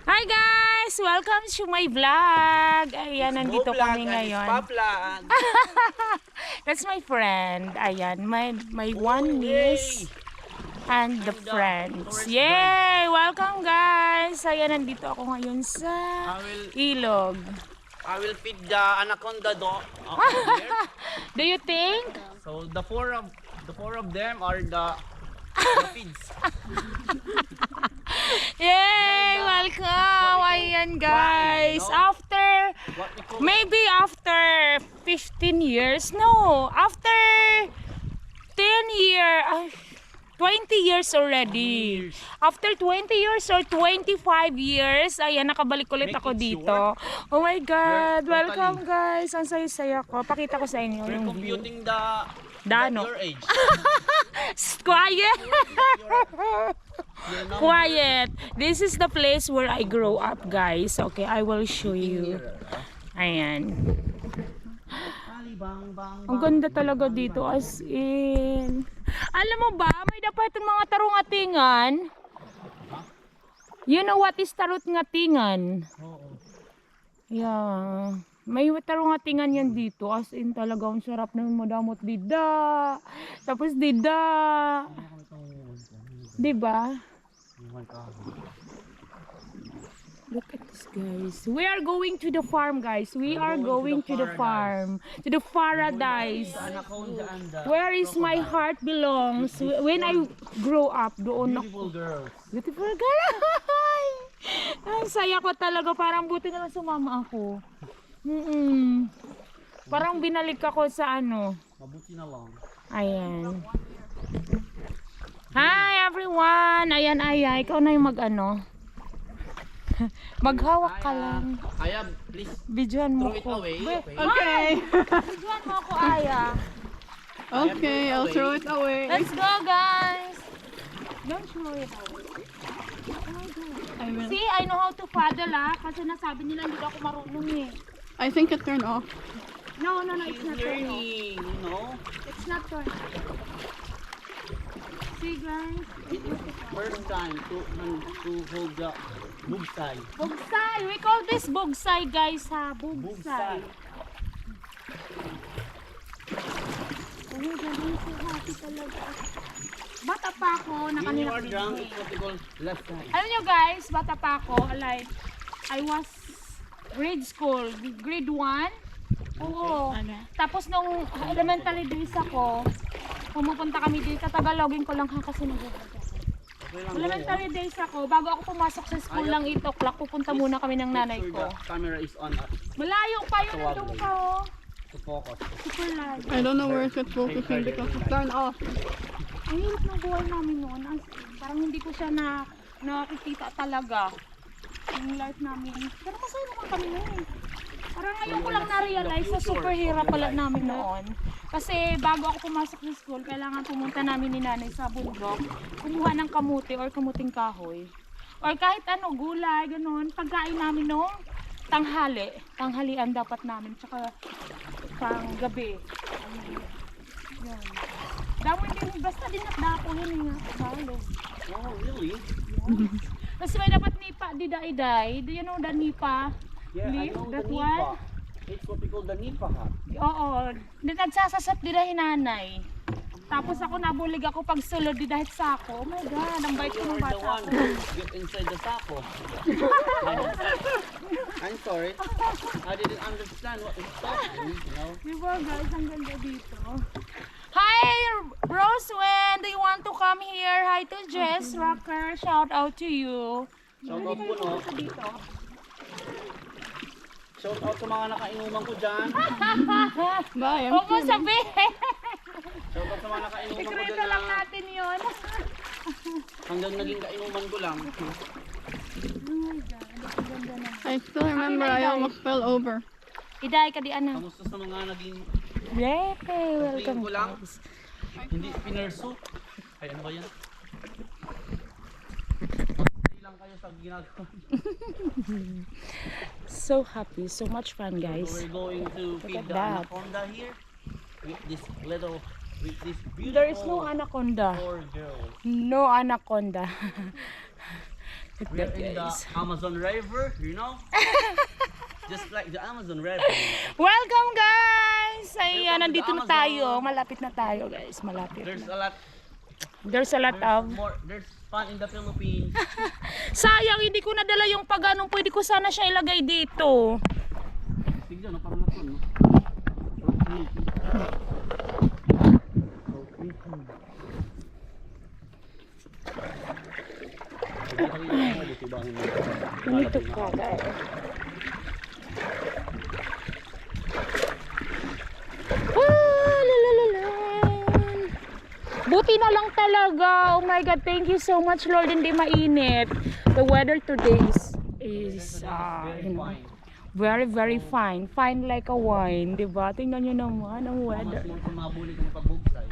Hi guys! Welcome to my vlog! Ayan, nandito kami ngayon. That's my friend. Ayan, my one niece and the friends. Yay! Welcome guys! Ayan, nandito ako ngayon sa ilog. I will feed the anaconda here. Do you think? So the four of them are the feeds. Yay! Welcome! Ayan guys! After, maybe after 15 years? No! After 10 years, 20 years already. After 20 years or 25 years, ayan, nakabalik ulit ako dito. Oh my God! Welcome guys! Ang saya-saya ko. Pakita ko sa inyo We're yung view. computing Dano. your age. Quiet! Quiet! This is the place where I grow up, guys. Okay, I will show you. Ayan. Ang ganda talaga dito, as in. Alam mo ba, may dapat yung mga tarungatingan. You know what is tarungatingan? Yeah. May tarungatingan yan dito, as in talaga ang sarap ng madamot dida. Tapos dida. Diba? Look at this guys. We are going to the farm guys. We are going to the farm. To the paradise. Where is my heart belongs. When I grow up, doon ako. Beautiful girls. Beautiful girl. Ang saya ko talaga. Parang buti na lang sumama ako. Parang binalik ako sa ano. Mabuti na lang. Ayan. Hi everyone! Ayan, Aya. Ikaw na yung mag-ano. Maghawak ka lang. Aya, please Videoan mo throw it ko. away. Okay. Videoan mo ko, Aya. Okay, I'll throw it away. Let's go, guys! Don't throw it away. I will. See, I know how to paddle, Kasi nasabi nila hindi ako marunong eh. I think it turned off. No, it's not turning. Learning, you know. It's not turning. See, guys? First time to hold the bugsay. Bugsay! We call this bugsay, guys, ha? Bugsay. Oh my God, I'm so happy talaga. Bata pa ako, When you nakanina are drunk, it's what we call left side. Alam nyo guys, bata pa ako, like, I was grade school, grade 1. Oo. Tapos nung elementary days ako, pumupunta kami dito, Tagalogin ko lang ha kasi nag-ubad ako. Elementary days ako, bago ako pumasok sa school ng 8 o'clock, pupunta muna kami ng nanay Make ko. sure the camera is on Malayo pa yun, nandun ka oh. to focus. Super layo. I don't know where it's focusing because it's turned off. Ang hirap ng buhay namin noon. Parang hindi ko siya nakikita talaga. Yung life namin. Pero masaya naman kami noon. Parang ngayon ko lang na-realize na super hirap pala namin noon. Kasi bago ako pumasok sa school, kailangan pumunta namin ni nanay sa bundok, kumuha ng kamuti or kamuting kahoy. Or kahit ano, gulay, ganun. Pagkain namin noong tanghali. Tanghalian dapat namin. Tsaka pang gabi. Yan. Damo din, basta din at dapo yun nga. Halo. Oh, really? Tapos may dapat nipa, dida-iday. Do you know the nipa? Yeah, Leaf, I know that the one? nipa. It's what we call the nipa ha. Oo. Nagsasasat dida hinanay. Tapos ako nabulig ako pag sulod di dahil sako. Oh my God, ang bait ko ng You are the bata one ko. who get inside the sako. I'm sorry. I didn't understand what was happening, you know. Diba guys, ang ganda dito. Hi, Roswen! Do you want to come here? Hi to Jess Rocker. Shout out to you. Shout out po, no? Dito. Shout out sa mga nakainuman ko dyan. Bye. Huwag mo sabihin. Shout out sa mga nakainuman ko Sekreto dyan lang na natin yun. hanggang naging kainuman ko lang. Oh my God, ang ganda naman. I still remember I almost fell over. Iday ka di ana. Kamusta sa mga naging Yay! tingin Welcome ko lang? guys. Hindi pinerso. Ay, ano ba yan? Patay lang kayo sa ginagawa. So happy, so much fun So guys. we're going to Look feed at the that. anaconda here with this little, with this beautiful There is no anaconda. 4 girls. No anaconda. We are in the Amazon River, you know? Just like the Amazon River. Welcome guys! Ayan, Welcome to nandito the na tayo. Amazon. Malapit na tayo guys. Malapit There's na. a lot. There's a lot of... There's fun in the Philippines. Sayang, hindi ko nadala yung pag-anong. Pwede ko sana siya ilagay dito. Sige, no? Parang napun, no? Nandito ka guys. Buti na lang talaga. Oh my God, thank you so much Lord. Hindi mainit. The weather today is you know, very very fine. Fine like a wine, di ba? Tingnan nyo naman ang weather. Mas mo kung mabuli kung pagbugsay.